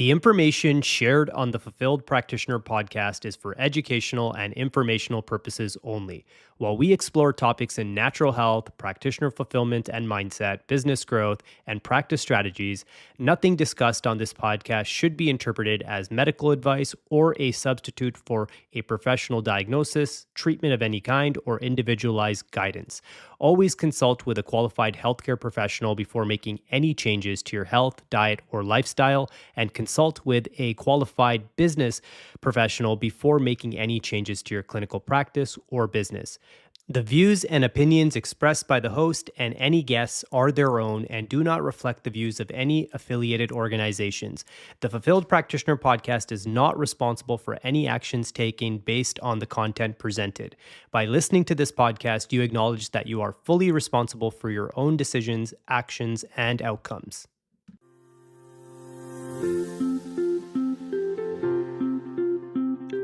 The information shared on the Fulfilled Practitioner podcast is for educational and informational purposes only. While we explore topics in natural health, practitioner fulfillment and mindset, business growth, and practice strategies, nothing discussed on this podcast should be interpreted as medical advice or a substitute for a professional diagnosis, treatment of any kind, or individualized guidance. Always consult with a qualified healthcare professional before making any changes to your health, diet, or lifestyle, and consult with a qualified business professional before making any changes to your clinical practice or business. The views and opinions expressed by the host and any guests are their own and do not reflect the views of any affiliated organizations. The Fulfilled Practitioner podcast is not responsible for any actions taken based on the content presented. By listening to this podcast, you acknowledge that you are fully responsible for your own decisions, actions, and outcomes.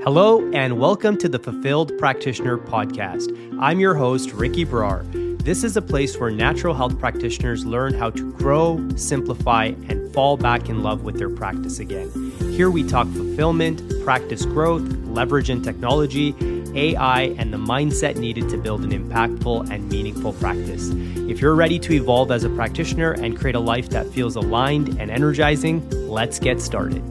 Hello, and welcome to the Fulfilled Practitioner podcast. I'm your host, Ricky Brar. This is a place where natural health practitioners learn how to grow, simplify, and fall back in love with their practice again. Here we talk fulfillment, practice growth, leverage in technology, AI, and the mindset needed to build an impactful and meaningful practice. If you're ready to evolve as a practitioner and create a life that feels aligned and energizing, let's get started.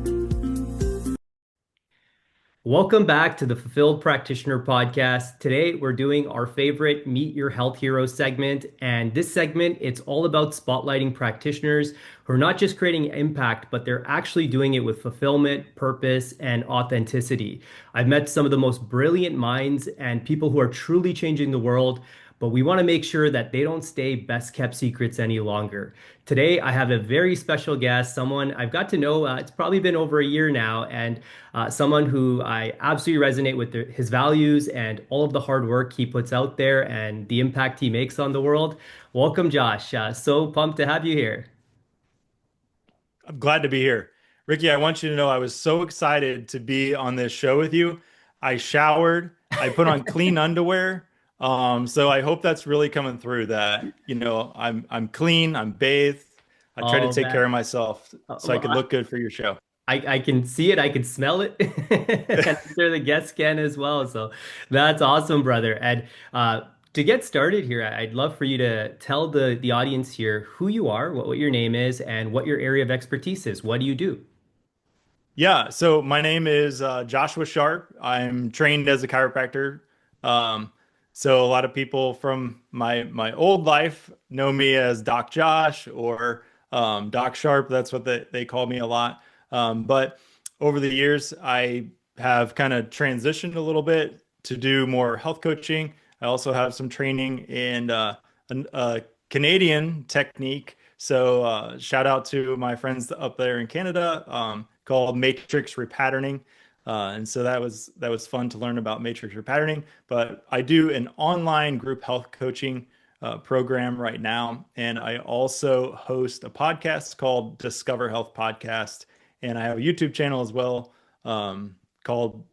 Welcome back to the Fulfilled Practitioner podcast. Today, we're doing our favorite Meet Your Health Heroes segment. And this segment, it's all about spotlighting practitioners who are not just creating impact, but they're actually doing it with fulfillment, purpose, and authenticity. I've met some of the most brilliant minds and people who are truly changing the world, but we want to make sure that they don't stay best kept secrets any longer. Today, I have a very special guest, someone I've got to know, it's probably been over a year now, and someone who I absolutely resonate with his values and all of the hard work he puts out there and the impact he makes on the world. Welcome, Josh. So pumped to have you here. I'm glad to be here. Ricky, I want you to know I was so excited to be on this show with you. I showered, I put on clean underwear. So I hope that's really coming through that, I'm clean, I'm bathed. I try to Oh, take man. care of myself so I Well, could look good for your show. I can see it, I can smell it, and I'm sure the guests can as well. So that's awesome, brother. And to get started here, I'd love for you to tell the audience here who you are, what your name is, and what your area of expertise is. What do you do? Yeah, so my name is Joshua Sharp. I'm trained as a chiropractor. Um, so a lot of people from my old life know me as Doc Josh or Doc Sharp. That's what they call me a lot. But over the years, I have kind of transitioned a little bit to do more health coaching. I also have some training in a Canadian technique. So shout out to my friends up there in Canada. Called matrix repatterning. And so that was fun to learn about matrix repatterning. But I do an online group health coaching program right now. And I also host a podcast called Discover Health Podcast. And I have a YouTube channel as well called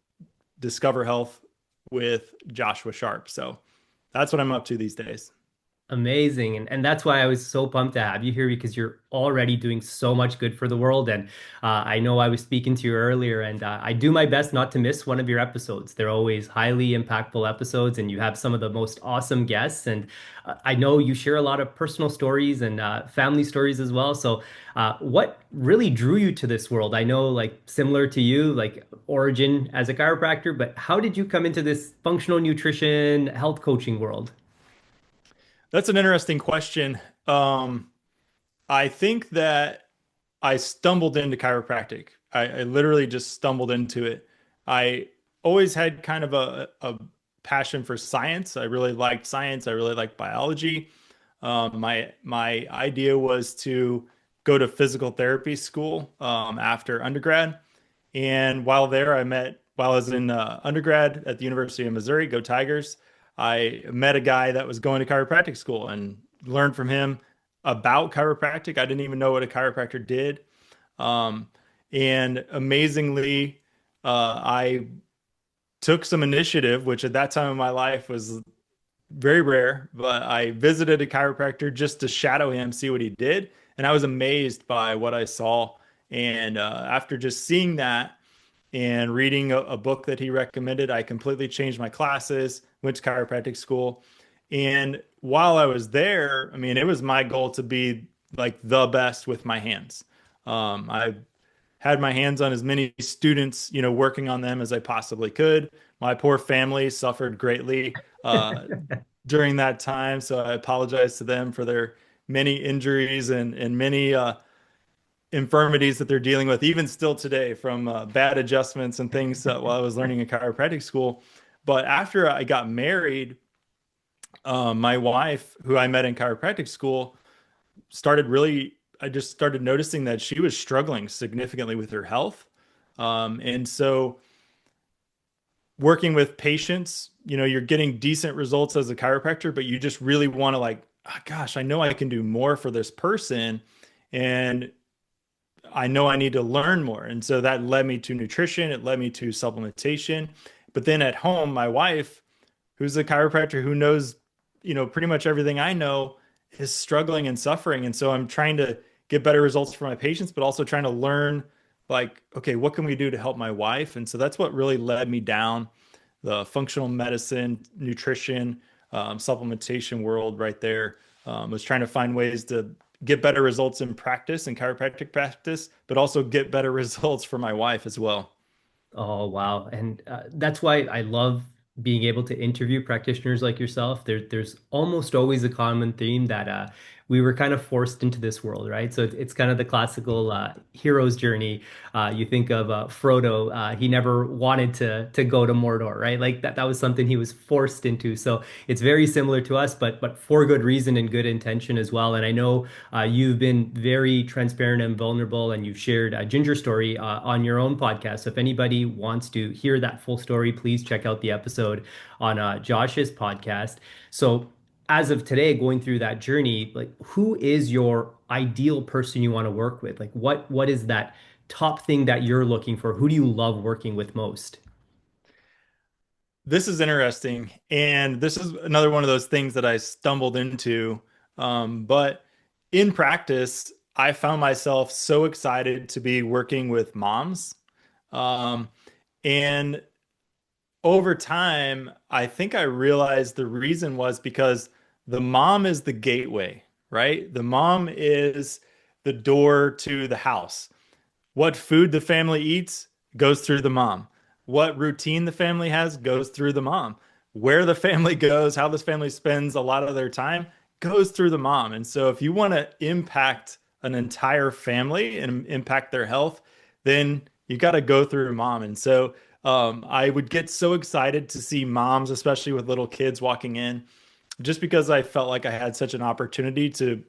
Discover Health with Joshua Sharp. So that's what I'm up to these days. Amazing. And that's why I was so pumped to have you here because you're already doing so much good for the world. And I know I was speaking to you earlier, and I do my best not to miss one of your episodes. They're always highly impactful episodes, and you have some of the most awesome guests. And I know you share a lot of personal stories and family stories as well. So what really drew you to this world? I know, like, similar to you, like origin as a chiropractor, but how did you come into this functional nutrition health coaching world? That's an interesting question. I think that I stumbled into chiropractic. I literally just stumbled into it. I always had kind of a passion for science. I really liked science. I really liked biology. My idea was to go to physical therapy school after undergrad. And while I was in undergrad at the University of Missouri, go Tigers, I met a guy that was going to chiropractic school and learned from him about chiropractic. I didn't even know what a chiropractor did. Um, and amazingly, I took some initiative, which at that time in my life was very rare, but I visited a chiropractor just to shadow him, see what he did. And I was amazed by what I saw. And after just seeing that and reading a book that he recommended, I completely changed my classes, went to chiropractic school. And while I was there, I mean, it was my goal to be like the best with my hands. I had my hands on as many students, working on them as I possibly could. My poor family suffered greatly during that time, so I apologize to them for their many injuries and many infirmities that they're dealing with, even still today, from bad adjustments and things while I was learning in chiropractic school. But after I got married, my wife, who I met in chiropractic school, I just started noticing that she was struggling significantly with her health. And so working with patients, you're getting decent results as a chiropractor, but you just really want to like, oh, gosh, I know I can do more for this person. And I know I need to learn more. And so that led me to nutrition. It led me to supplementation. But then at home, my wife, who's a chiropractor who knows, pretty much everything I know, is struggling and suffering. And so I'm trying to get better results for my patients, but also trying to learn like, okay, what can we do to help my wife? And so that's what really led me down the functional medicine, nutrition, supplementation world right there. Was trying to find ways to get better results in practice and chiropractic practice, but also get better results for my wife as well. Oh, wow. And that's why I love being able to interview practitioners like yourself. There's almost always a common theme that we were kind of forced into this world, right? So it's kind of the classical hero's journey. You think of Frodo, he never wanted to go to Mordor, right? Like that was something he was forced into. So it's very similar to us, but for good reason and good intention as well. And I know you've been very transparent and vulnerable, and you've shared a Ginger story on your own podcast. So if anybody wants to hear that full story, please check out the episode on Josh's podcast. So, as of today, going through that journey, like who is your ideal person you want to work with? Like, what is that top thing that you're looking for? Who do you love working with most? This is interesting. And this is another one of those things that I stumbled into. But in practice, I found myself so excited to be working with moms. Um, and over time, I think I realized the reason was because the mom is the gateway, right? The mom is the door to the house. What food the family eats goes through the mom. What routine the family has goes through the mom. Where the family goes, how this family spends a lot of their time goes through the mom. And so if you want to impact an entire family and impact their health, then you got to go through mom. And so I would get so excited to see moms, especially with little kids walking in, just because I felt like I had such an opportunity to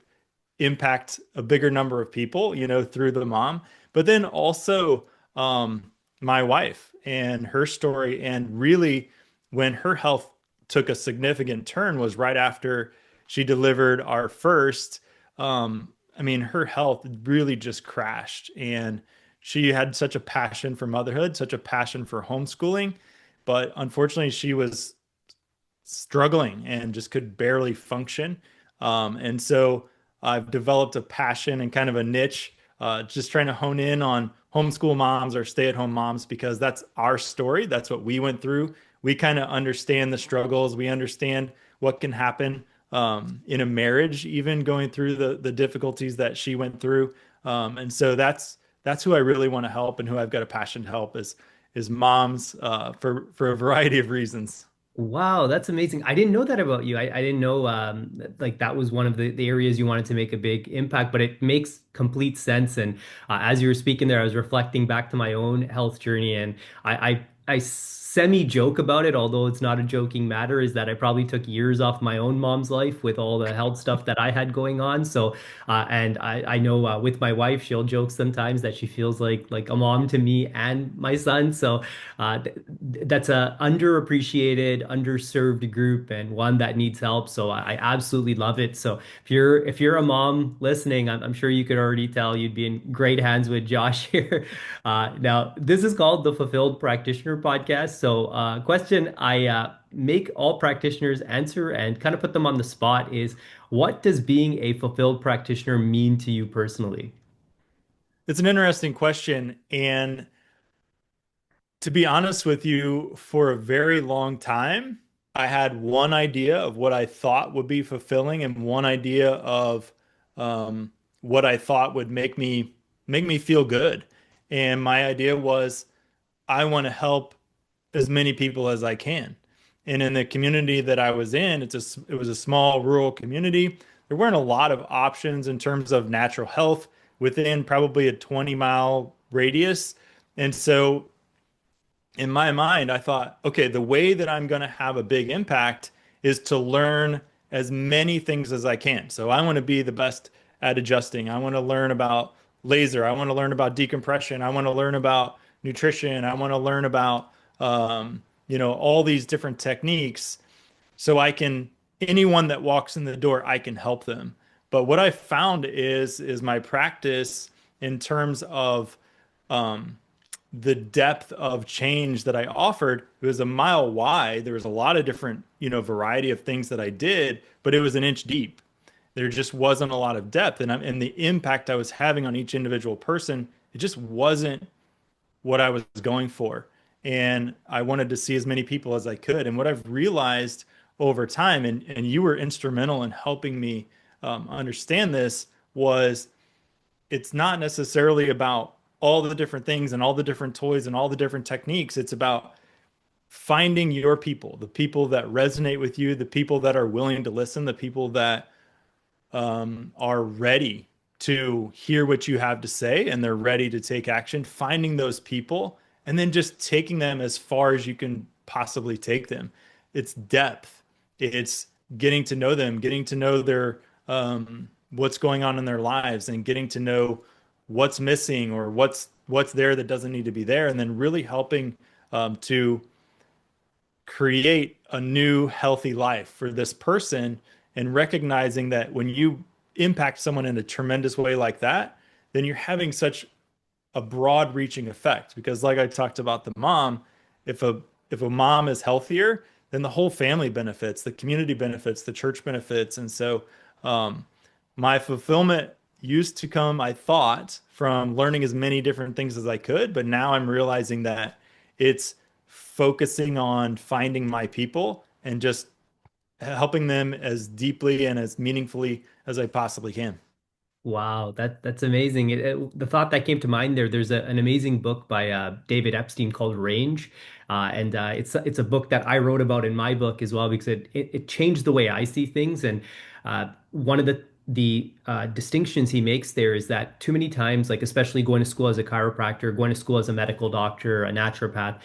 impact a bigger number of people, through the mom. But then also my wife and her story, and really when her health took a significant turn was right after she delivered our first. I mean, her health really just crashed, and she had such a passion for motherhood, such a passion for homeschooling, but unfortunately, she was struggling and just could barely function. And so I've developed a passion and kind of a niche, just trying to hone in on homeschool moms or stay-at-home moms because that's our story. That's what we went through. We kind of understand the struggles. We understand what can happen in a marriage, even going through the difficulties that she went through. And so that's who I really want to help and who I've got a passion to help is moms for a variety of reasons. Wow, that's amazing. I didn't know that about you. I didn't know like that was one of the areas you wanted to make a big impact, but it makes complete sense. And as you were speaking there, I was reflecting back to my own health journey, and I semi joke about it, although it's not a joking matter, is that I probably took years off my own mom's life with all the health stuff that I had going on. So and I know with my wife, she'll joke sometimes that she feels like a mom to me and my son. So that's a underappreciated, underserved group and one that needs help. So I absolutely love it. So if you're a mom listening, I'm sure you could already tell you'd be in great hands with Josh here. Now, this is called the Fulfilled Practitioner Podcast. So, question I make all practitioners answer and kind of put them on the spot is, what does being a fulfilled practitioner mean to you personally? It's an interesting question. And to be honest with you, for a very long time, I had one idea of what I thought would be fulfilling and one idea of um, what I thought would make me feel good. And my idea was I want to help as many people as I can. And in the community that I was in, it was a small rural community. There weren't a lot of options in terms of natural health within probably a 20-mile radius. And so in my mind, I thought, okay, the way that I'm going to have a big impact is to learn as many things as I can. So I want to be the best at adjusting. I want to learn about laser. I want to learn about decompression. I want to learn about nutrition. I want to learn about, all these different techniques so I can, anyone that walks in the door, I can help them. But what I found is my practice in terms of, um, the depth of change that I offered. It was a mile wide. There was a lot of different, variety of things that I did, but it was an inch deep. There just wasn't a lot of depth, and the impact I was having on each individual person, it just wasn't what I was going for. And I wanted to see as many people as I could. And what I've realized over time, and you were instrumental in helping me understand this, was it's not necessarily about all the different things and all the different toys and all the different techniques. It's about finding your people, the people that resonate with you, the people that are willing to listen, the people that are ready to hear what you have to say and they're ready to take action, finding those people and then just taking them as far as you can possibly take them. It's depth. It's getting to know them, getting to know their what's going on in their lives and getting to know what's missing or what's there that doesn't need to be there, and then really helping to create a new healthy life for this person and recognizing that when you impact someone in a tremendous way like that, then you're having such a broad reaching effect because like I talked about the mom, if a mom is healthier, then the whole family benefits, the community benefits, the church benefits. And so my fulfillment used to come, I thought, from learning as many different things as I could, but now I'm realizing that it's focusing on finding my people and just helping them as deeply and as meaningfully as I possibly can. Wow, that's amazing. The thought that came to mind there, there's an amazing book by David Epstein called Range, and it's a book that I wrote about in my book as well because it changed the way I see things. And one of the distinctions he makes there is that too many times, like especially going to school as a chiropractor, going to school as a medical doctor, a naturopath,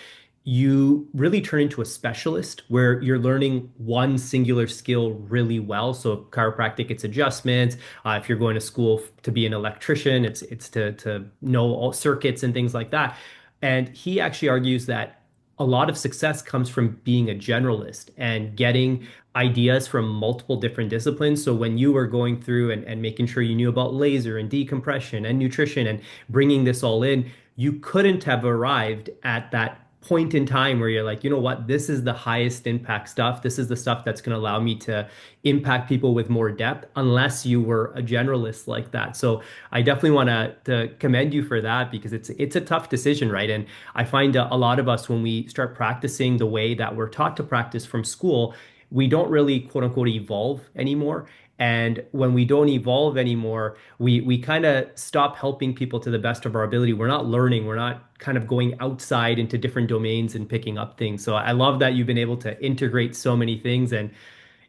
you really turn into a specialist where you're learning one singular skill really well. So chiropractic, it's adjustments. If you're going to school to be an electrician, it's to know all circuits and things like that. And he actually argues that a lot of success comes from being a generalist and getting ideas from multiple different disciplines. So when you were going through and making sure you knew about laser and decompression and nutrition and bringing this all in, you couldn't have arrived at that point in time where you're like, you know what, this is the highest impact stuff. This is the stuff that's going to allow me to impact people with more depth, unless you were a generalist like that. So I definitely want to commend you for that because it's a tough decision, right? And I find a lot of us when we start practicing the way that we're taught to practice from school, we don't really quote unquote evolve anymore. And when we don't evolve anymore, we kind of stop helping people to the best of our ability. We're not learning, we're not kind of going outside into different domains and picking up things. So I love that you've been able to integrate so many things. And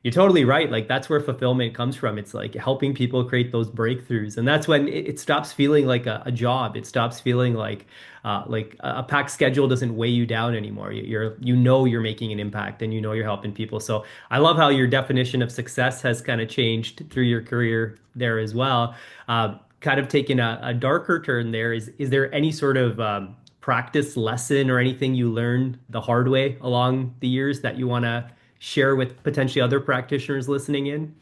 you're totally right. Like that's where fulfillment comes from. It's like helping people create those breakthroughs, and that's when it stops feeling like a job. It stops feeling like a packed schedule doesn't weigh you down anymore. You're making an impact, and you know you're helping people. So I love how your definition of success has kind of changed through your career there as well. Kind of taking a darker turn there. Is there any sort of practice lesson or anything you learned the hard way along the years that you want to share with potentially other practitioners listening in?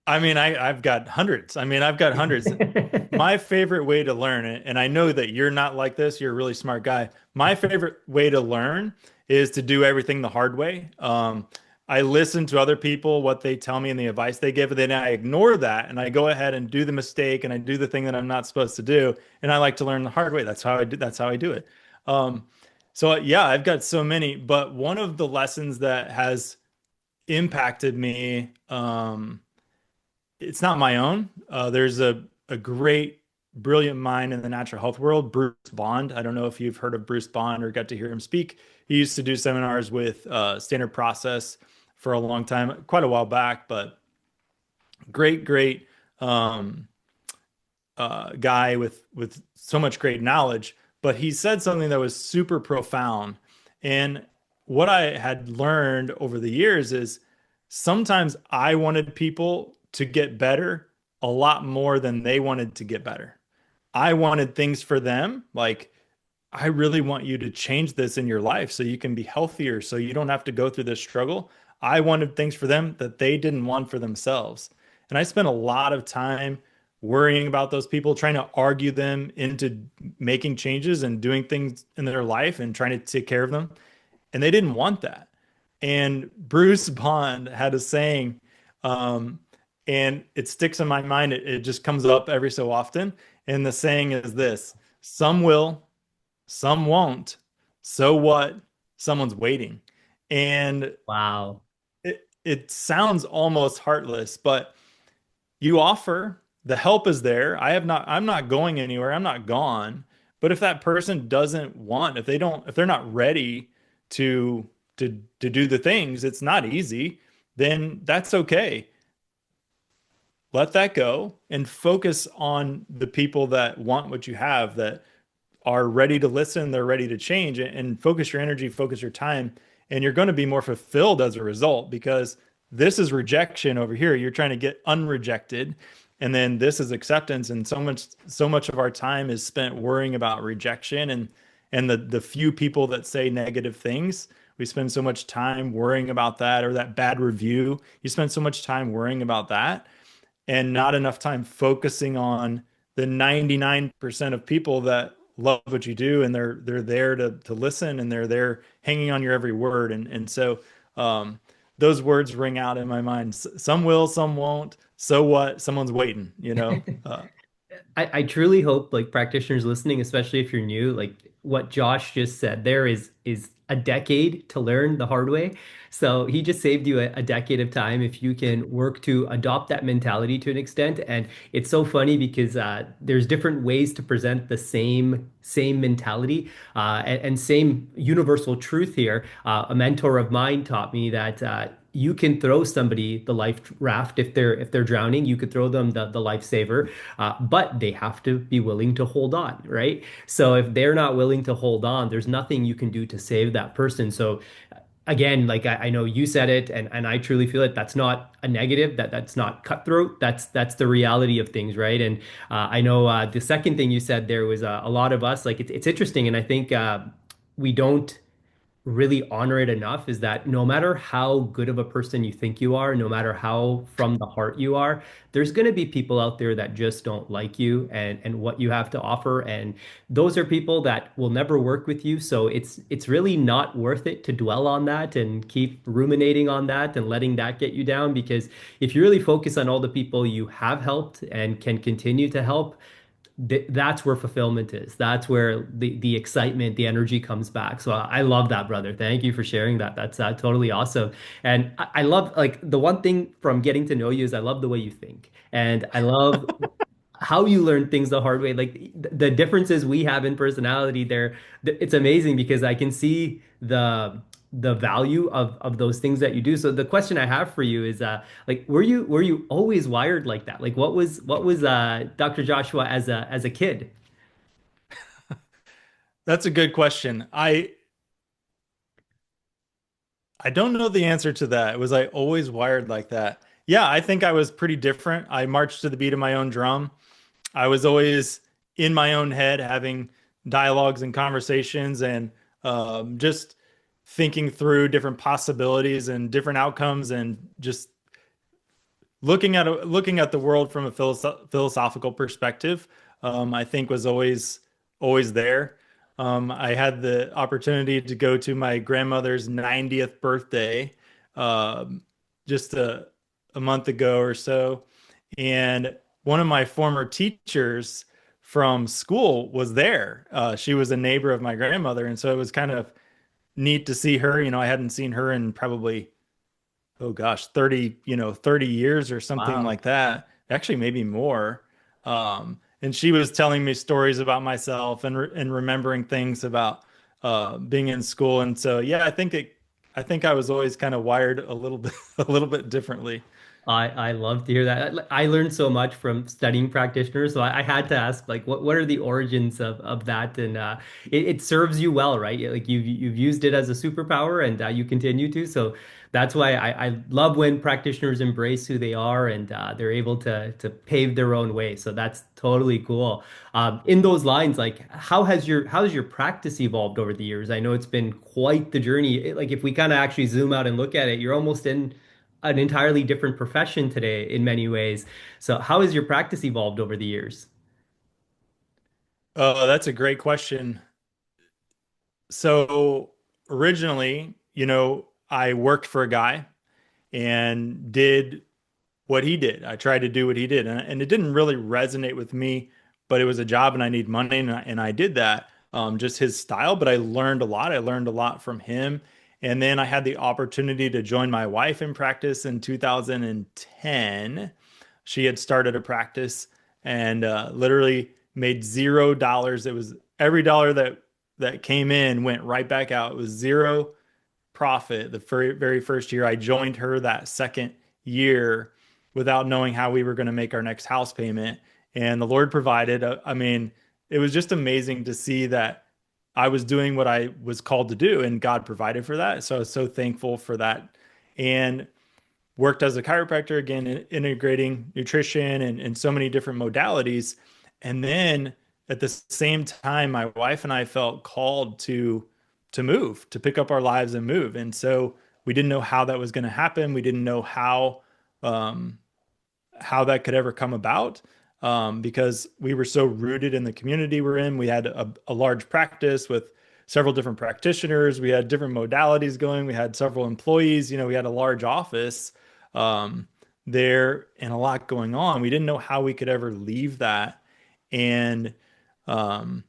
I mean, I've got hundreds. I mean, I've got hundreds. My favorite way to learn it, and I know that you're not like this, you're a really smart guy. My favorite way to learn is to do everything the hard way. I listen to other people, what they tell me and the advice they give, and then I ignore that and I go ahead and do the mistake and I do the thing that I'm not supposed to do. And I like to learn the hard way. That's how I do it. Um, so yeah, I've got so many, but one of the lessons that has impacted me, it's not my own. There's a great, brilliant mind in the natural health world, Bruce Bond. I don't know if you've heard of Bruce Bond or got to hear him speak. He used to do seminars with Standard Process for a long time, quite a while back, but great um, guy with so much great knowledge. But he said something that was super profound. And what I had learned over the years is sometimes I wanted people to get better a lot more than they wanted to get better. I wanted things for them, like I really want you to change this in your life so you can be healthier, so you don't have to go through this struggle. I wanted things for them that they didn't want for themselves. And I spent a lot of time worrying about those people, trying to argue them into making changes and doing things in their life and trying to take care of them. And they didn't want that. And Bruce Bond had a saying, um, and it sticks in my mind. It just comes up every so often. And the saying is this: some will, some won't. So what? Someone's waiting. And Wow. it sounds almost heartless, but you offer, the help is there. I'm not going anywhere. I'm not gone. But if that person doesn't want, if they're not ready to to do the things, it's not easy, then that's okay. Let that go and focus on the people that want what you have, that are ready to listen, they're ready to change, and focus your energy, focus your time, and you're going to be more fulfilled as a result because this is rejection over here. You're trying to get unrejected, and then this is acceptance. And so much of our time is spent worrying about rejection and the few people that say negative things. We spend so much time worrying about that, or that bad review. You spend so much time worrying about that and not enough time focusing on the 99% of people that love what you do, and they're there to listen, and they're there hanging on your every word. And so those words ring out in my mind. Some will, some won't. So what? Someone's waiting, you know? I truly hope like practitioners listening, especially if you're new, like what Josh just said there is a decade to learn the hard way. So he just saved you a decade of time if you can work to adopt that mentality to an extent. And it's so funny because there's different ways to present the same mentality and same universal truth here. A mentor of mine taught me that you can throw somebody the life raft if they're drowning. You could throw them the lifesaver, but they have to be willing to hold on, right? So if they're not willing to hold on, there's nothing you can do to save that person. So again, like I know you said it, and I truly feel it. That's not a negative. That's not cutthroat. That's the reality of things, right? And I know the second thing you said there was a lot of us like it's interesting, and I think we don't really honor it enough is that no matter how good of a person you think you are, no matter how from the heart you are, there's going to be people out there that just don't like you and what you have to offer. And those are people that will never work with you. So it's really not worth it to dwell on that and keep ruminating on that and letting that get you down. Because if you really focus on all the people you have helped and can continue to help, that's where fulfillment is. That's where the excitement, the energy comes back. So I love that, brother. Thank you for sharing that. That's totally awesome. And I love like the one thing from getting to know you is I love the way you think, and I love how you learn things the hard way. Like the differences we have in personality there, it's amazing because I can see the value of those things that you do. So the question I have for you is like were you always wired like that? Like what was Dr. Joshua as a kid? That's a good question. I don't know the answer to that. Was I always wired like that? Yeah, I think I was pretty different. I marched to the beat of my own drum. I was always in my own head having dialogues and conversations, and just thinking through different possibilities and different outcomes, and just looking at the world from a philosophical perspective. I think was always there. I had the opportunity to go to my grandmother's 90th birthday um, just a month ago or so. And one of my former teachers from school was there. She was a neighbor of my grandmother. And so it was kind of neat to see her. I hadn't seen her in probably, oh gosh, 30, 30 years or something Wow. like that. Actually, maybe more. And she was telling me stories about myself and remembering things about being in school. And so, yeah, I think I was always kind of wired a little bit, a little bit differently. I love to hear that. I learned so much from studying practitioners, so I had to ask, like, what are the origins of that? And it serves you well, right? Like you've used it as a superpower, and you continue to. So that's why I love when practitioners embrace who they are and they're able to pave their own way. So that's totally cool. In those lines, like, how has your practice evolved over the years? I know it's been quite the journey. Like if we kind of actually zoom out and look at it, you're almost in an entirely different profession today in many ways. So how has your practice evolved over the years? That's a great question. So originally, I worked for a guy and did what he did. I tried to do what he did, and it didn't really resonate with me, but it was a job and I need money, and I did that. Just his style, but I learned a lot. I learned a lot from him. And then I had the opportunity to join my wife in practice in 2010. She had started a practice and literally made $0. It was every dollar that came in went right back out. It was zero profit the very first year. I joined her that second year without knowing how we were going to make our next house payment. And the Lord provided. I mean, it was just amazing to see that I was doing what I was called to do, and God provided for that. So I was so thankful for that. And worked as a chiropractor again, integrating nutrition and so many different modalities. And then at the same time, my wife and I felt called to move, to pick up our lives and move. And so we didn't know how that was going to happen. We didn't know um, how that could ever come about because we were so rooted in the community we're in. We had a large practice with several different practitioners. We had different modalities going. We had several employees. We had a large office um, there and a lot going on. We didn't know how we could ever leave that. And um,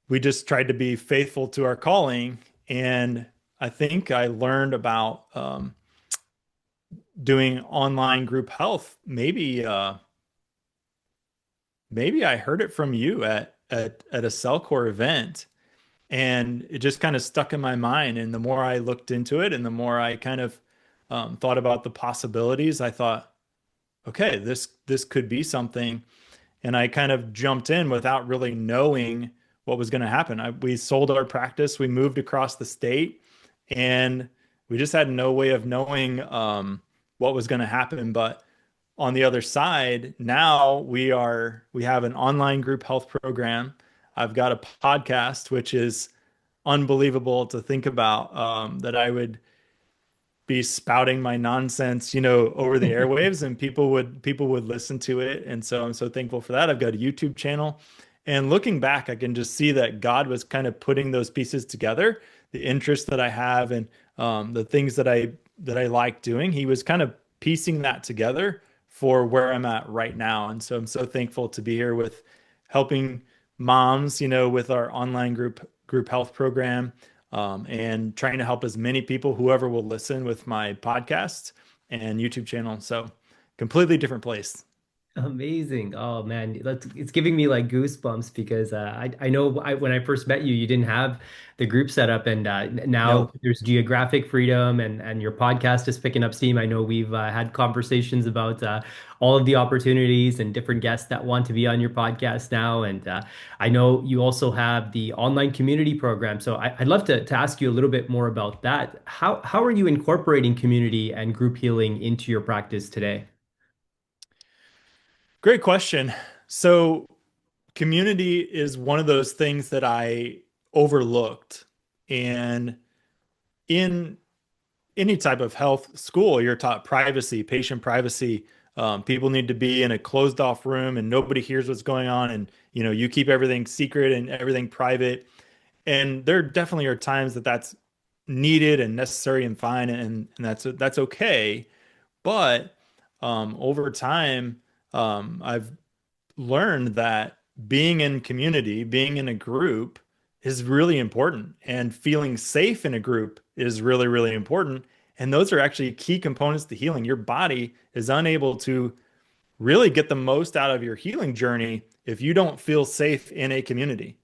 we just tried to be faithful to our calling. And I think I learned about doing online group health. Maybe I heard it from you at a Cellcore event, and it just kind of stuck in my mind. And the more I looked into it, and the more I kind of thought about the possibilities, I thought, okay, this could be something. And I kind of jumped in without really knowing what was going to happen. We sold our practice, we moved across the state, and we just had no way of knowing what was going to happen. But on the other side, now we have an online group health program. I've got a podcast, which is unbelievable to think about that I would be spouting my nonsense, over the airwaves, and people would listen to it. And so I'm so thankful for that. I've got a YouTube channel. And looking back, I can just see that God was kind of putting those pieces together, the interests that I have and the things that I like doing. He was kind of piecing that together for where I'm at right now. And so I'm so thankful to be here with helping moms, with our online group health program and trying to help as many people, whoever will listen, with my podcast and YouTube channel. So completely different place. Amazing. Oh man, it's giving me like goosebumps because I know when I first met you, you didn't have the group set up, and now Nope. there's geographic freedom, and your podcast is picking up steam. I know we've had conversations about all of the opportunities and different guests that want to be on your podcast now, and I know you also have the online community program. So I'd love to ask you a little bit more about that. How are you incorporating community and group healing into your practice today? Great question. So community is one of those things that I overlooked. And in any type of health school, you're taught privacy, patient privacy. People need to be in a closed off room and nobody hears what's going on. And, you keep everything secret and everything private. And there definitely are times that that's needed and necessary and fine, and that's okay. But over time, I've learned that being in community, being in a group is really important, and feeling safe in a group is really, really important. And those are actually key components to healing. Your body is unable to really get the most out of your healing journey if you don't feel safe in a community.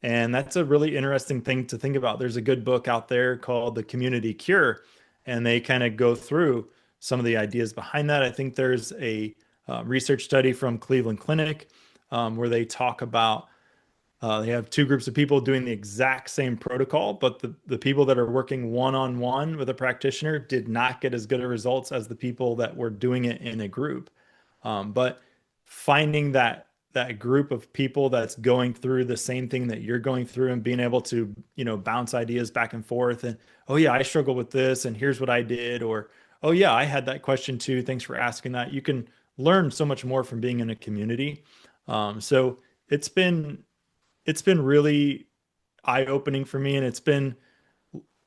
And that's a really interesting thing to think about. There's a good book out there called The Community Cure, and they kind of go through some of the ideas behind that. I think there's a research study from Cleveland Clinic where they talk about they have two groups of people doing the exact same protocol, but the people that are working one-on-one with a practitioner did not get as good of results as the people that were doing it in a group. But finding that group of people that's going through the same thing that you're going through and being able to, bounce ideas back and forth and, oh yeah, I struggle with this and here's what I did, or oh yeah, I had that question too. Thanks for asking that. You can learn so much more from being in a community. So it's been it's been really eye-opening for me, and it's been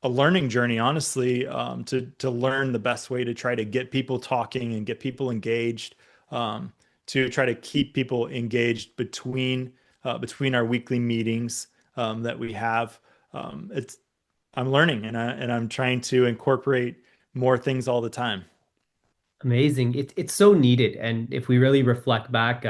a learning journey, honestly, to learn the best way to try to get people talking and get people engaged, to try to keep people engaged between our weekly meetings that we have. It's I'm learning, and I'm trying to incorporate more things all the time. Amazing. It's so needed. And if we really reflect back,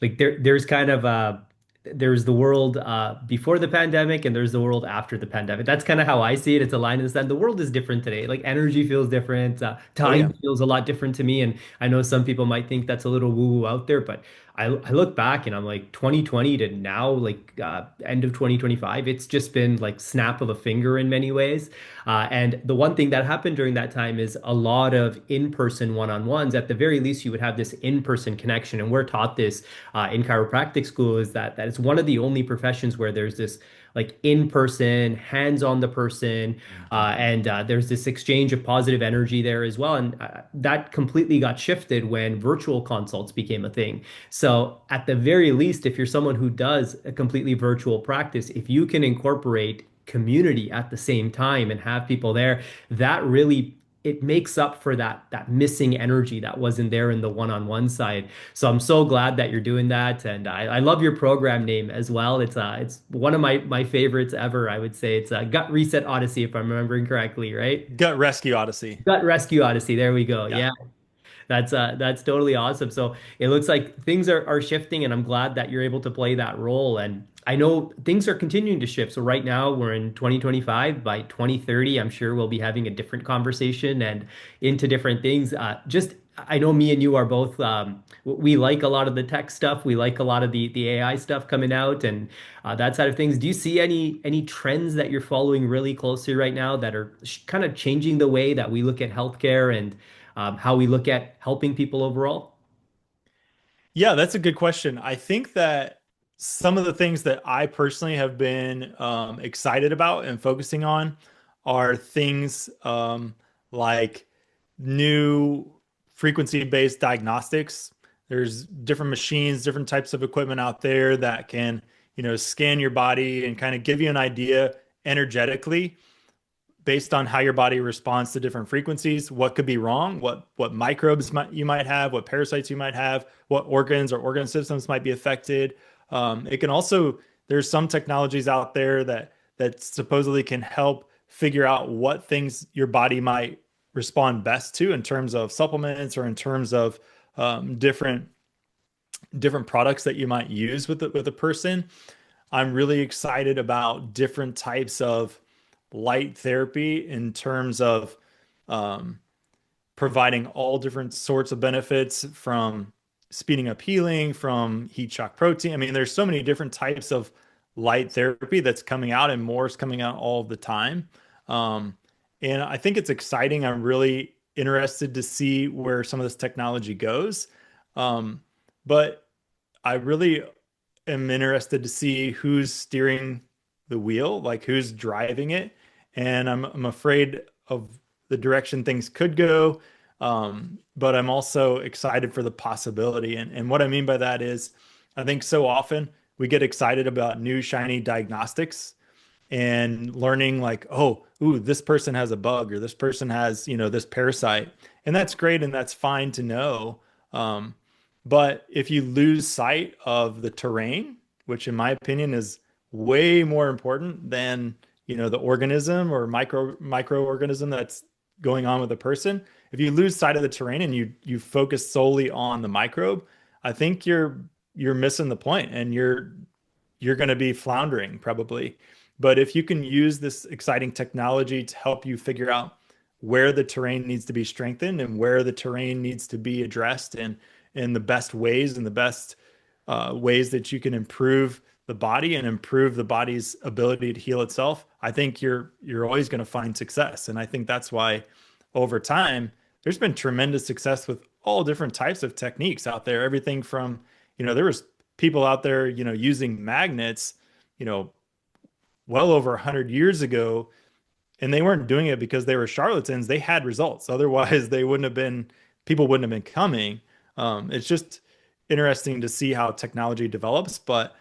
like there's kind of there's the world before the pandemic and there's the world after the pandemic. That's kind of how I see it. It's a line in the sand. The world is different today. Like energy feels different. Oh Time yeah. feels a lot different to me. And I know some people might think that's a little woo-woo out there, but I look back and I'm like 2020 to now, like end of 2025, it's just been like snap of a finger in many ways. And the one thing that happened during that time is a lot of in-person one-on-ones. At the very least, you would have this in-person connection. And we're taught this in chiropractic school is that it's one of the only professions where there's this like in-person, hands on the person, and there's this exchange of positive energy there as well. And that completely got shifted when virtual consults became a thing. So at the very least, if you're someone who does a completely virtual practice, if you can incorporate community at the same time and have people there, that really it makes up for that missing energy that wasn't there in the one-on-one side. So I'm so glad that you're doing that, and I love your program name as well. It's one of my favorites ever. I would say it's a Gut Reset Odyssey if I'm remembering correctly, right? Gut Rescue Odyssey. Gut Rescue Odyssey. There we go. Yeah. Yeah. That's totally awesome. So it looks like things are shifting, and I'm glad that you're able to play that role. And I know things are continuing to shift. So right now we're in 2025. By 2030, I'm sure we'll be having a different conversation and into different things. Just I know me and you are both we like a lot of the tech stuff. We like a lot of the AI stuff coming out and that side of things. Do you see any trends that you're following really closely right now that are kind of changing the way that we look at healthcare and how we look at helping people overall? Yeah, that's a good question. I think that some of the things that I personally have been excited about and focusing on are things like new frequency-based diagnostics. There's different machines, different types of equipment out there that can, scan your body and kind of give you an idea energetically based on how your body responds to different frequencies, what could be wrong, what microbes you might have, what parasites you might have, what organs or organ systems might be affected. It can also there's some technologies out there that supposedly can help figure out what things your body might respond best to in terms of supplements or in terms of different products that you might use with a person. I'm really excited about different types of light therapy in terms of um, providing all different sorts of benefits from speeding up healing, from heat shock protein. I mean, there's so many different types of light therapy that's coming out, and more is coming out all of the time. Um, and I think it's exciting. I'm really interested to see where some of this technology goes. Um, but I really am interested to see who's steering the wheel, like who's driving it. And I'm afraid of the direction things could go. But I'm also excited for the possibility. And what I mean by that is, I think so often we get excited about new shiny diagnostics and learning like, oh, ooh, this person has a bug or this person has, this parasite. And that's great and that's fine to know. Um, but if you lose sight of the terrain, which in my opinion is way more important than, the organism or microorganism that's going on with the person, if you lose sight of the terrain and you focus solely on the microbe, I think you're missing the point and you're going to be floundering probably. But if you can use this exciting technology to help you figure out where the terrain needs to be strengthened and where the terrain needs to be addressed and in the best ways and the best ways that you can improve the body and improve the body's ability to heal itself, I think you're always going to find success. And I think that's why over time there's been tremendous success with all different types of techniques out there. Everything from, there was people out there, using magnets, you know, well over 100 years ago, and they weren't doing it because they were charlatans. They had results. Otherwise, they wouldn't have been, people wouldn't have been coming. It's just interesting to see how technology develops, but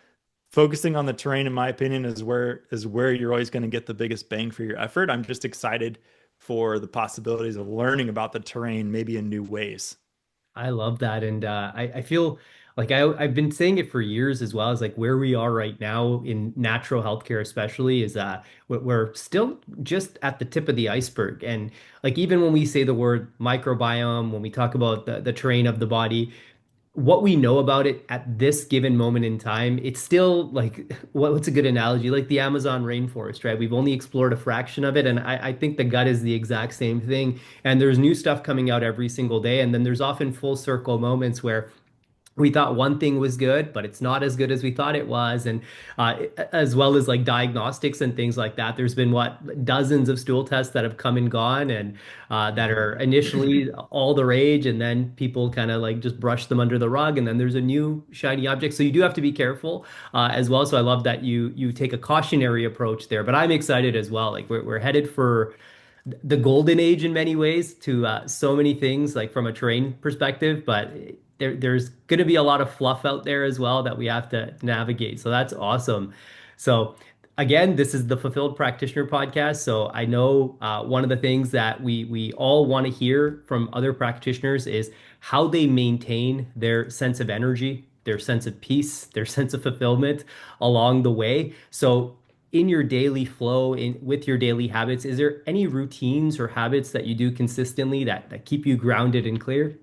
focusing on the terrain, in my opinion, is where you're always going to get the biggest bang for your effort. I'm just excited for the possibilities of learning about the terrain, maybe in new ways. I love that. And I feel like I've been saying it for years as well as like where we are right now in natural healthcare, especially is we're still just at the tip of the iceberg. And like even when we say the word microbiome, when we talk about the terrain of the body, what we know about it at this given moment in time, it's still like what's a good analogy? Like the Amazon rainforest, right? We've only explored a fraction of it, and I think the gut is the exact same thing. And there's new stuff coming out every single day, and then there's often full circle moments where we thought one thing was good, but it's not as good as we thought it was. And as well as like diagnostics and things like that, there's been what dozens of stool tests that have come and gone and that are initially all the rage. And then people kind of like just brush them under the rug. And then there's a new shiny object. So you do have to be careful as well. So I love that you take a cautionary approach there, but I'm excited as well. Like we're headed for the golden age in many ways to so many things like from a terrain perspective, but there's going to be a lot of fluff out there as well that we have to navigate. So that's awesome. So again, this is the Fulfilled Practitioner podcast. So I know one of the things that we all want to hear from other practitioners is how they maintain their sense of energy, their sense of peace, their sense of fulfillment along the way. So in your daily flow, in with your daily habits, is there any routines or habits that you do consistently that keep you grounded and clear?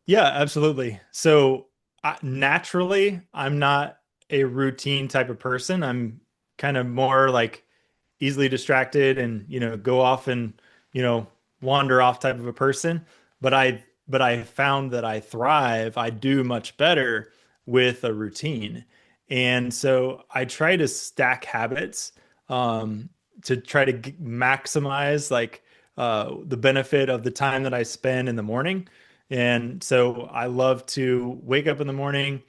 Yeah, absolutely. So naturally, I'm not a routine type of person. I'm kind of more like easily distracted and, go off and, you know, wander off type of a person. But I found that I do much better with a routine. And so I try to stack habits to try to maximize like the benefit of the time that I spend in the morning. And so I love to wake up in the morning,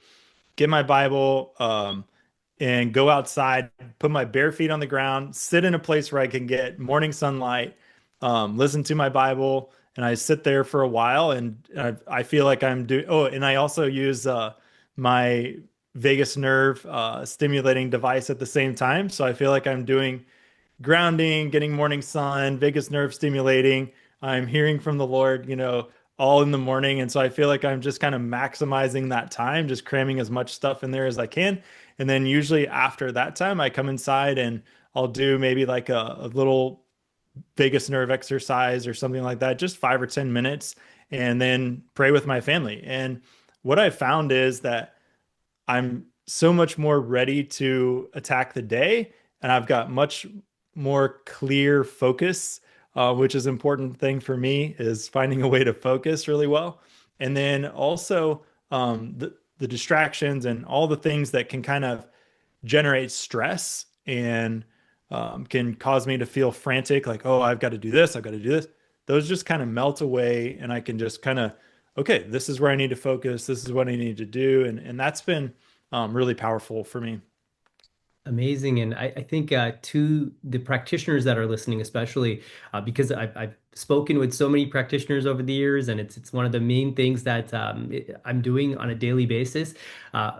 get my Bible, and go outside, put my bare feet on the ground, sit in a place where I can get morning sunlight, listen to my Bible, and I sit there for a while. And I feel like I'm doing. Oh, and I also use my vagus nerve stimulating device at the same time. So I feel like I'm doing grounding, getting morning sun, vagus nerve stimulating. I'm hearing from the Lord, all in the morning. And so I feel like I'm just kind of maximizing that time, just cramming as much stuff in there as I can. And then usually after that time, I come inside and I'll do maybe like a little vagus nerve exercise or something like that, just 5 or 10 minutes, and then pray with my family. And what I found is that I'm so much more ready to attack the day, and I've got much more clear focus, which is an important thing for me is finding a way to focus really well. And then also the distractions and all the things that can kind of generate stress and can cause me to feel frantic, like, oh, I've got to do this, I've got to do this. Those just kind of melt away, and I can just kind of, okay, this is where I need to focus. This is what I need to do, and that's been really powerful for me. Amazing. And I think to the practitioners that are listening, especially because I've spoken with so many practitioners over the years, and it's one of the main things that I'm doing on a daily basis.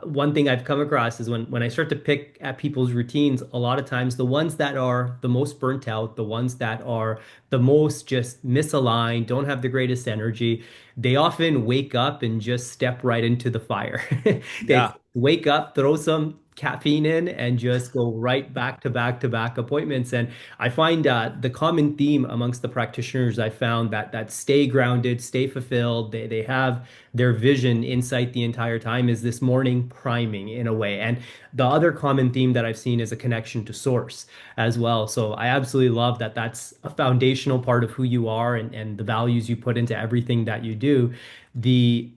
One thing I've come across is when I start to pick at people's routines, a lot of times the ones that are the most burnt out, the ones that are the most just misaligned, don't have the greatest energy, they often wake up and just step right into the fire. They Yeah. wake up, throw some caffeine in, and just go right back to back to back appointments. And I find the common theme amongst the practitioners I found that stay grounded, stay fulfilled. They have their vision insight the entire time is this morning priming in a way. And the other common theme that I've seen is a connection to source as well. So I absolutely love that that's a foundational part of who you are and the values you put into everything that you do. The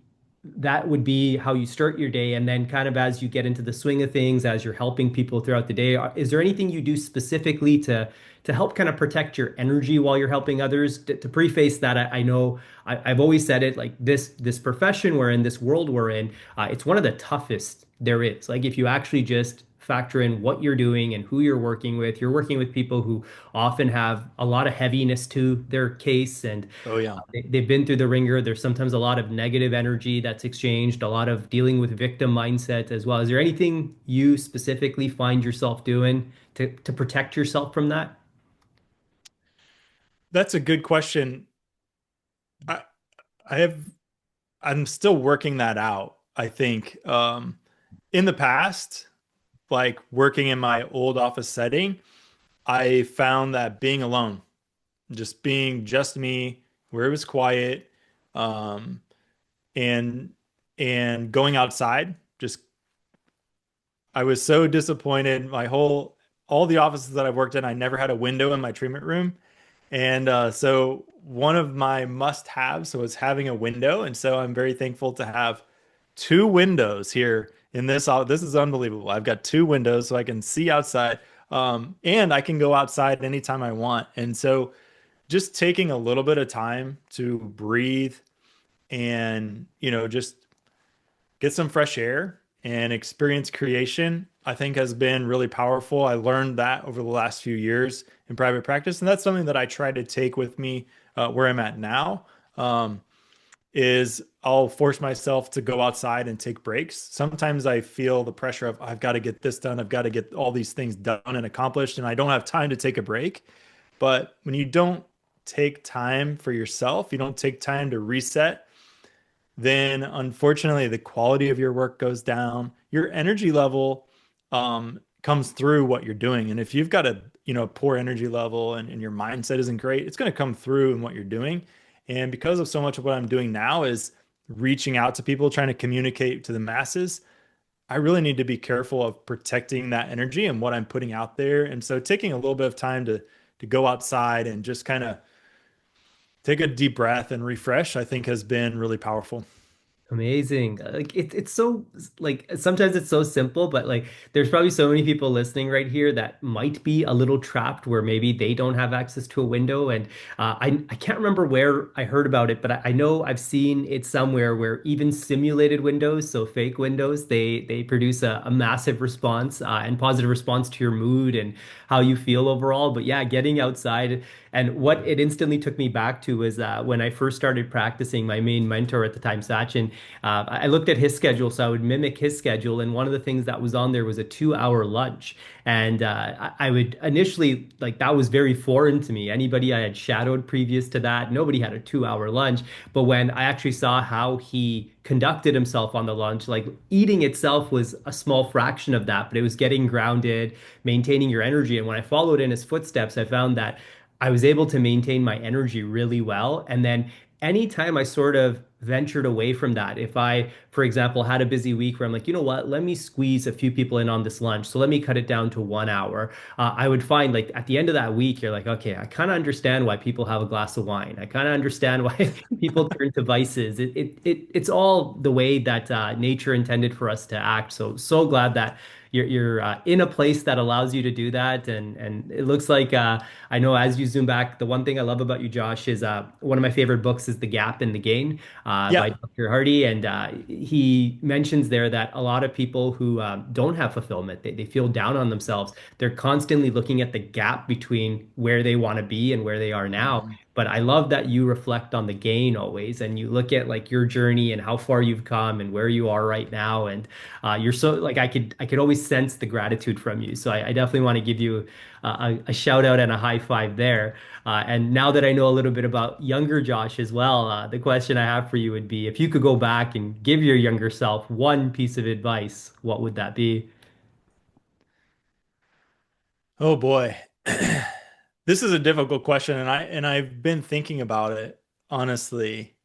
That would be how you start your day. And then kind of as you get into the swing of things, as you're helping people throughout the day, is there anything you do specifically to help kind of protect your energy while you're helping others? To preface that, I know I've always said it like this profession we're in, this world we're in, it's one of the toughest there is. Like if you actually just factor in what you're doing and who you're working with people who often have a lot of heaviness to their case, and Oh yeah. they've been through the ringer. There's sometimes a lot of negative energy that's exchanged, a lot of dealing with victim mindset as well. Is there anything you specifically find yourself doing to protect yourself from that? That's a good question. I I have I'm still working that out. I think in the past, like working in my old office setting, I found that being alone, just being just me, where it was quiet, um, and going outside, just I was so disappointed. All the offices that I've worked in, I never had a window in my treatment room. And so one of my must-haves was having a window. And so I'm very thankful to have two windows here in this. This is unbelievable. I've got two windows so I can see outside, and I can go outside anytime I want. And so just taking a little bit of time to breathe and, just get some fresh air and experience creation, I think has been really powerful. I learned that over the last few years in private practice, and that's something that I try to take with me where I'm at now. Is I'll force myself to go outside and take breaks. Sometimes I feel the pressure of I've got to get this done, I've got to get all these things done and accomplished, and I don't have time to take a break. But when you don't take time for yourself, you don't take time to reset, then unfortunately the quality of your work goes down. Your energy level comes through what you're doing. And if you've got a poor energy level and your mindset isn't great, it's going to come through in what you're doing. And because of so much of what I'm doing now is reaching out to people, trying to communicate to the masses, I really need to be careful of protecting that energy and what I'm putting out there. And so taking a little bit of time to go outside and just kind of take a deep breath and refresh, I think has been really powerful. Amazing. Like it's so like sometimes it's so simple, but like there's probably so many people listening right here that might be a little trapped where maybe they don't have access to a window. And I can't remember where I heard about it, but I know I've seen it somewhere where even simulated windows, so fake windows, they produce a massive response and positive response to your mood and how you feel overall. But yeah, getting outside. And what it instantly took me back to was when I first started practicing, my main mentor at the time, Sachin, I looked at his schedule, so I would mimic his schedule. And one of the things that was on there was a 2 hour lunch. And I would initially, like, that was very foreign to me. Anybody I had shadowed previous to that, nobody had a 2 hour lunch. But when I actually saw how he conducted himself on the lunch, like eating itself was a small fraction of that, but it was getting grounded, maintaining your energy. And when I followed in his footsteps, I found that I was able to maintain my energy really well. And then anytime I sort of ventured away from that, if I, for example, had a busy week where I'm like, you know what, let me squeeze a few people in on this lunch. So let me cut it down to 1 hour. I would find like at the end of that week, you're like, okay, I kind of understand why people have a glass of wine. I kind of understand why people turn to vices. It's all the way that nature intended for us to act. So, so glad that you're in a place that allows you to do that. And it looks like I know as you zoom back, the one thing I love about you, Josh, is one of my favorite books is The Gap and the Gain by Yeah. Dr. Hardy. And he mentions there that a lot of people who don't have fulfillment, they feel down on themselves. They're constantly looking at the gap between where they want to be and where they are now. Mhm. But I love that you reflect on the gain always, and you look at like your journey and how far you've come and where you are right now. And you're so like I could always sense the gratitude from you. So I definitely want to give you a shout out and a high five there. And now that I know a little bit about younger Josh as well, the question I have for you would be if you could go back and give your younger self one piece of advice, what would that be? Oh boy. This is a difficult question, and I've been thinking about it honestly.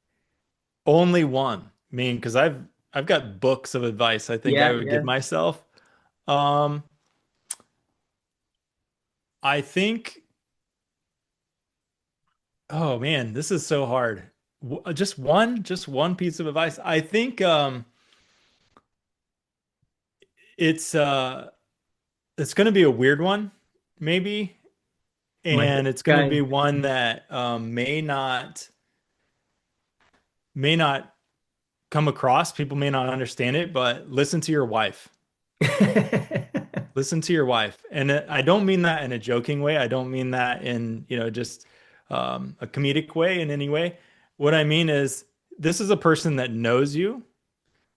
Only one. I mean, because I've got books of advice I think I Yeah, would give yeah. myself. Um, I think, oh man, this is so hard. Just one piece of advice. I think it's it's going to be a weird one, maybe, My and favorite it's going to be kind. one that may not come across. People may not understand it, but listen to your wife. Listen to your wife. And I don't mean that in a joking way. I don't mean that in, just a comedic way in any way. What I mean is this is a person that knows you.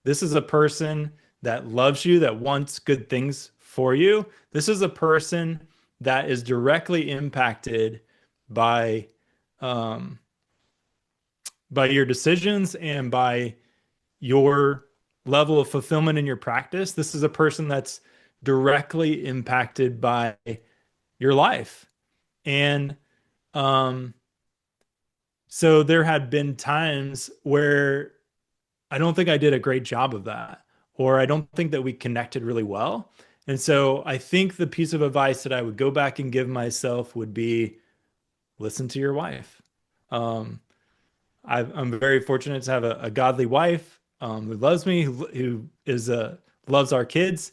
This is a person that loves you, that wants good things for you. This is a person that is directly impacted by um, by your decisions and by your level of fulfillment in your practice. This is a person that's directly impacted by your life. And um, so there had been times where I don't think I did a great job of that, or I don't think that we connected really well. And so I think the piece of advice that I would go back and give myself would be listen to your wife. Um, I'm very fortunate to have a godly wife who loves me, who is loves our kids,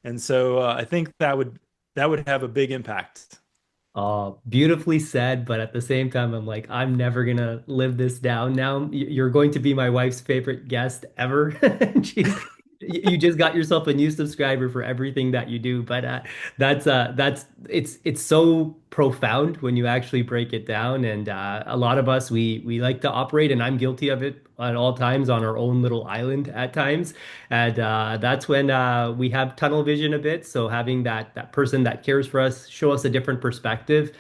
and so I think that would have a big impact. Beautifully said, but at the same time, I'm like, I'm never gonna live this down now. You're going to be my wife's favorite guest ever. She's, you just got yourself a new subscriber for everything that you do, but that's it's so profound when you actually break it down. And a lot of us we like to operate, and I'm guilty of it at all times on our own little island at times. And that's when we have tunnel vision a bit. So having that person that cares for us show us a different perspective,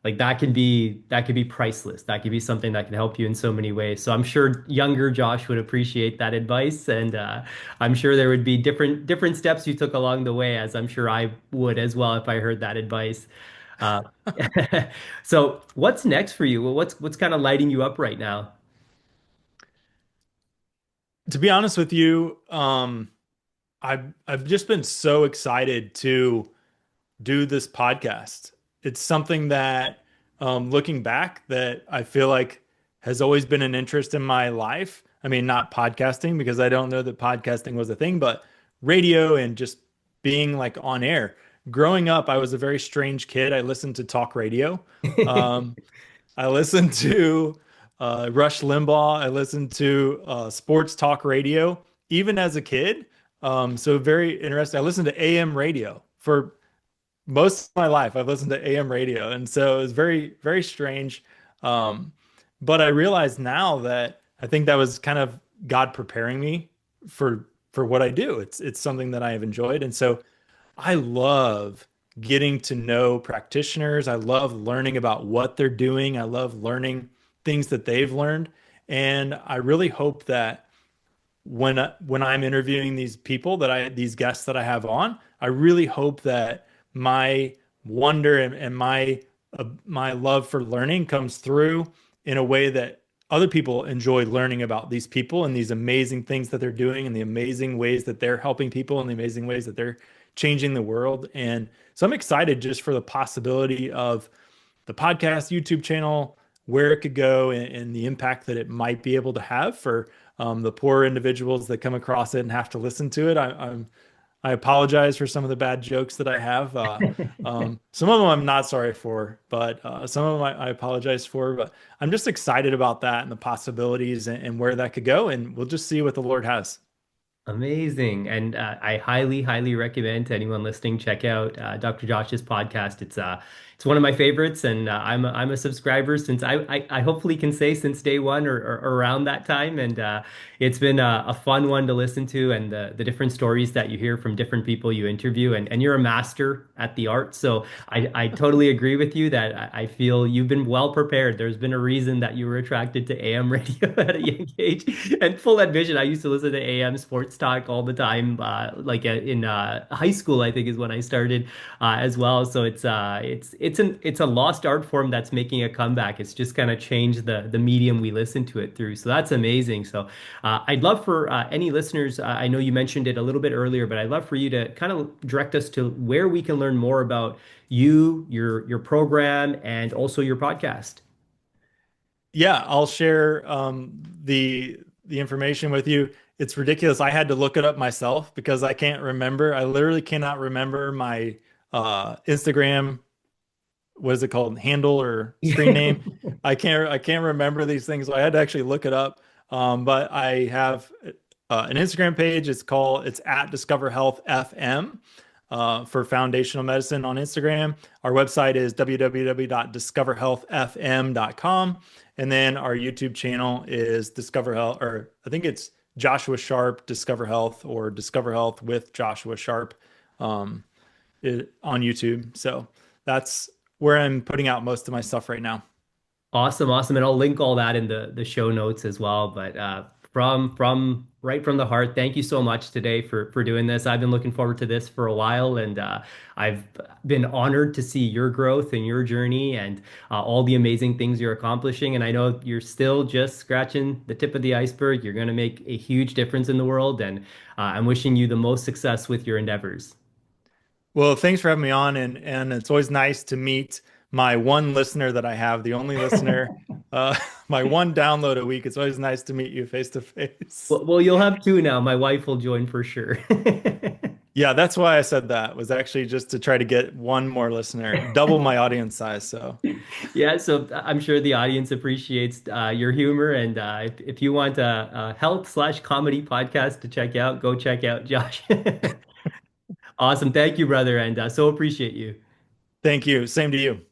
like that could be priceless. That could be something that can help you in so many ways. So I'm sure younger Josh would appreciate that advice, and I'm sure there would be different steps you took along the way, as I'm sure I would as well if I heard that advice. Uh, so what's next for you? Well, what's kind of lighting you up right now? To be honest with you, I've just been so excited to do this podcast. It's something that, looking back, that I feel like has always been an interest in my life. I mean, not podcasting because I don't know that podcasting was a thing, but radio and just being like on air. Growing up, I was a very strange kid. I listened to talk radio. Um, I listened to Rush Limbaugh. I listened to sports talk radio, even as a kid. So very interesting. I listened to AM radio for most of my life. I've listened to AM radio, and so it was very, very strange. Um, but I realize now that I think that was kind of God preparing me for what I do. It's something that I have enjoyed, and so I love getting to know practitioners. I love learning about what they're doing. I love learning things that they've learned, and I really hope that when I'm interviewing these people these guests that I have on, I really hope that my wonder and my love for learning comes through in a way that other people enjoy learning about these people and these amazing things that they're doing and the amazing ways that they're helping people and the amazing ways that they're changing the world. And so I'm excited just for the possibility of the podcast, YouTube channel, where it could go and the impact that it might be able to have for the poor individuals that come across it and have to listen to it. I apologize for some of the bad jokes that I have. Some of them I'm not sorry for, but some of them I apologize for. But I'm just excited about that and the possibilities and where that could go. And we'll just see what the Lord has. Amazing. And I highly, highly recommend to anyone listening, check out Dr. Josh's podcast. It's one of my favorites, and I'm a subscriber since I hopefully can say since day one or around that time. And it's been a fun one to listen to, and the different stories that you hear from different people you interview. And you're a master at the art. So I totally agree with you that I feel you've been well prepared. There's been a reason that you were attracted to AM radio at a young age. And full admission, I used to listen to AM sports talk all the time. In high school, I think is when I started as well. So it's a lost art form that's making a comeback. It's just kind of changed the medium we listen to it through. So that's amazing. So I'd love for any listeners. I know you mentioned it a little bit earlier, but I'd love for you to kind of direct us to where we can learn more about you, your program, and also your podcast. Yeah, I'll share the information with you. It's ridiculous. I had to look it up myself because I can't remember. I literally cannot remember my Instagram, what is it called, handle or screen name. I can't remember these things. So I had to actually look it up. But I have an Instagram page. It's at Discover Health FM for foundational medicine on Instagram. Our website is www.discoverhealthfm.com. And then our YouTube channel is Discover Health, or I think it's Joshua Sharp Discover Health, or Discover Health with Joshua Sharp on YouTube. So that's where I'm putting out most of my stuff right now. Awesome, awesome. And I'll link all that in the show notes as well. But from right from the heart, thank you so much today for doing this. I've been looking forward to this for a while, and I've been honored to see your growth and your journey and all the amazing things you're accomplishing. And I know you're still just scratching the tip of the iceberg. You're going to make a huge difference in the world, and I'm wishing you the most success with your endeavors. Well, thanks for having me on, and it's always nice to meet my one listener that I have, the only listener, uh, my one download a week. It's always nice to meet you face to face. Well, you'll have two now. My wife will join for sure. Yeah, that's why I said that was actually just to try to get one more listener, double my audience size. So Yeah, so I'm sure the audience appreciates your humor, and if you want a health/comedy podcast to check out, go check out Josh. Awesome, thank you, brother, and so appreciate you. thank you. Same to you.